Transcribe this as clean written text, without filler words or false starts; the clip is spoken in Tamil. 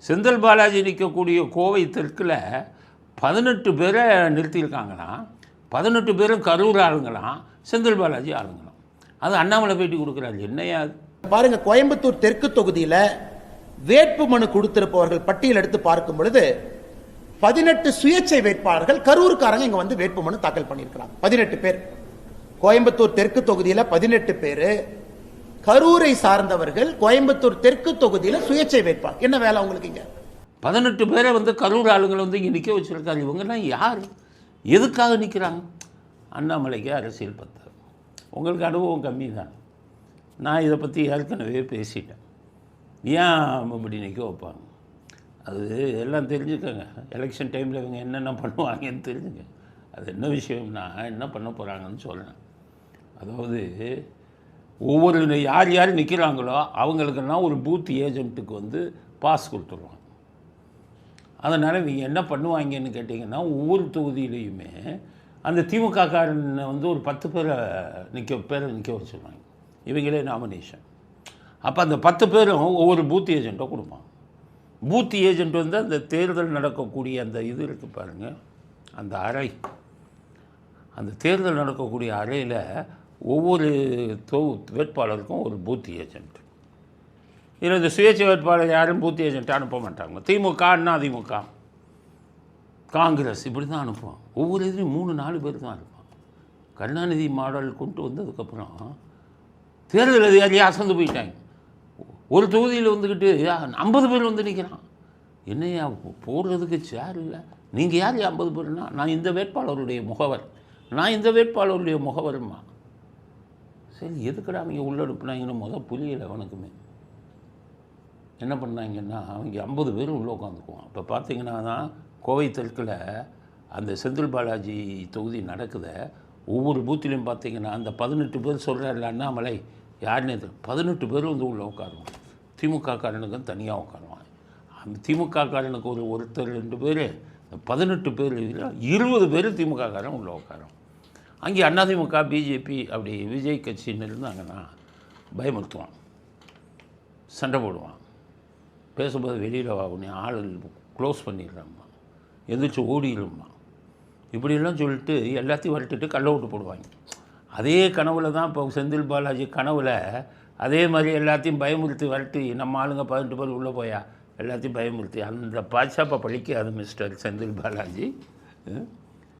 செந்தில் பாலாஜி நிற்கக்கூடிய கோவை தெற்கில் 18 பேரை நிறுத்தியிருக்காங்களாம். 18 பேரும் கரூர் ஆளுங்களாம், செந்தில் பாலாஜி ஆளுங்களாம். அது அண்ணாமலை பேட்டி கொடுக்குறாரு. என்னையா அது பாருங்க, கோயம்புத்தூர் தெற்கு தொகுதியில் வேட்பு மனு கொடுத்திருப்பவர்கள் பட்டியல் எடுத்து பார்க்கும் பொழுது 18 சுயேட்சை வேட்பாளர்கள் கரூருக்காரங்க இங்க வந்து வேட்பு மனு தாக்கல் பண்ணியிருக்கிறாங்க. 18 பேர் கோயம்புத்தூர் தெற்கு தொகுதியில் 18 பேர். கரூரை சார்ந்தவர்கள் கோயம்புத்தூர் தெற்கு தொகுதியில் சுயேட்சை வேட்பாளர். என்ன வேலை உங்களுக்கு இங்க? 18 பேரை வந்து கரூர் ஆளுங்களை வந்து இங்கே நிற்க வச்சிருக்காரு. இவங்கெல்லாம் யார், எதுக்காக நிற்கிறாங்க? அண்ணாமலைக்கு அரசியல் பத்தாது. உங்களுக்கு அனுபவம் கம்மி தான். நான் இதை பற்றி ஏற்கனவே பேசிட்டேன். ஏன் இப்படி நிற்க வைப்பாங்க? அது எல்லாம் தெரிஞ்சுக்கோங்க. எலெக்ஷன் டைமில் இவங்க என்னென்ன பண்ணுவாங்கன்னு தெரிஞ்சுங்க. அது என்ன விஷயம்னா என்ன பண்ண போகிறாங்கன்னு சொல்கிறேன். அதாவது ஒவ்வொரு யார் யார் நிற்கிறாங்களோ அவங்களுக்கெல்லாம் ஒரு பூத் ஏஜென்ட்டுக்கு வந்து பாஸ் கொடுத்துருவாங்க. அதனால் இவங்க என்ன பண்ணுவாங்கன்னு கேட்டிங்கன்னா, ஒவ்வொரு தொகுதியிலையுமே அந்த திமுக காரனை வந்து ஒரு 10 பேரை நிற்க வச்சுருவாங்க. இவங்களே நாமினேஷன். அப்போ அந்த 10 பேரும் ஒவ்வொரு பூத் ஏஜென்ட்டை கொடுப்பாங்க. பூத் ஏஜென்ட் வந்து அந்த தேர்தல் நடக்கக்கூடிய அந்த இது இருக்குது பாருங்கள், அந்த அறை, அந்த தேர்தல் நடக்கக்கூடிய அறையில் ஒவ்வொரு வேட்பாளருக்கும் ஒரு பூத் ஏஜென்ட். இதில் இந்த சுயேட்சை வேட்பாளர் யாரும் பூத் ஏஜென்ட்டை அனுப்ப மாட்டாங்க. திமுக, அண்ணா திமுக, காங்கிரஸ் இப்படி தான் அனுப்புவான். ஒவ்வொரு இதுலையும் 3-4 பேர் தான் இருப்பான். கருணாநிதி மாடல் கொண்டு வந்ததுக்கப்புறம் தேர்தல் அதிகாரியாக அசந்து போயிட்டாங்க. ஒரு தொகுதியில் வந்துக்கிட்டு 50 பேர் வந்து நிற்கிறான். என்னையா போடுறதுக்கு சேர் இல்லை, நீங்கள் யார் 50 பேர்னா? நான் இந்த வேட்பாளருடைய முகவர், நான் இந்த வேட்பாளருடைய முகவருமா. சரி, எதுக்கடா அவங்க உள்ள அனுப்புனாங்கன்னு புரியலை அவனுக்குமே. என்ன பண்ணாங்கன்னா, அவங்க 50 பேர் உள்ளே உட்காந்துக்குவான். இப்போ பார்த்தீங்கன்னா தான் கோவை தெற்கில் அந்த செந்தில் பாலாஜி தொகுதி நடக்குது. ஒவ்வொரு பூத்திலையும் பார்த்தீங்கன்னா அந்த 18 பேர் சொல்கிறாருல அண்ணாமலை யாருன்னு 18 பேர் வந்து உள்ளே உட்காருவான். திமுக காரனுக்கு தனியாக உட்காருவான். அந்த திமுக காரனுக்கு ஒருத்தர் 2 பேர், 18 பேர் 20 பேர் திமுக காரன் உள்ளே உட்காரும். அங்கே அதிமுக, பிஜேபி அப்படி விஜய் கட்சின்னு இருந்தாங்கன்னா பயமுறுத்துவான், சண்டை போடுவான். பேசும்போது வெளியில் உடனே ஆள் க்ளோஸ் பண்ணிடுறாம்மா, எந்திரிச்சு ஓடிடும்மா, இப்படியெல்லாம் சொல்லிட்டு எல்லாத்தையும் வரட்டுட்டு கள்ள ஓட்டு போடுவாங்க. அதே கனவில் தான் இப்போ செந்தில் பாலாஜி கனவில் அதே மாதிரி எல்லாத்தையும் பயமுறுத்தி வரட்டு, நம்ம ஆளுங்க 18 பேர் உள்ளே போயா எல்லாத்தையும் பயமுறுத்தி அந்த பாட்சாப்பை பழிக்காது மிஸ்டர் செந்தில் பாலாஜி.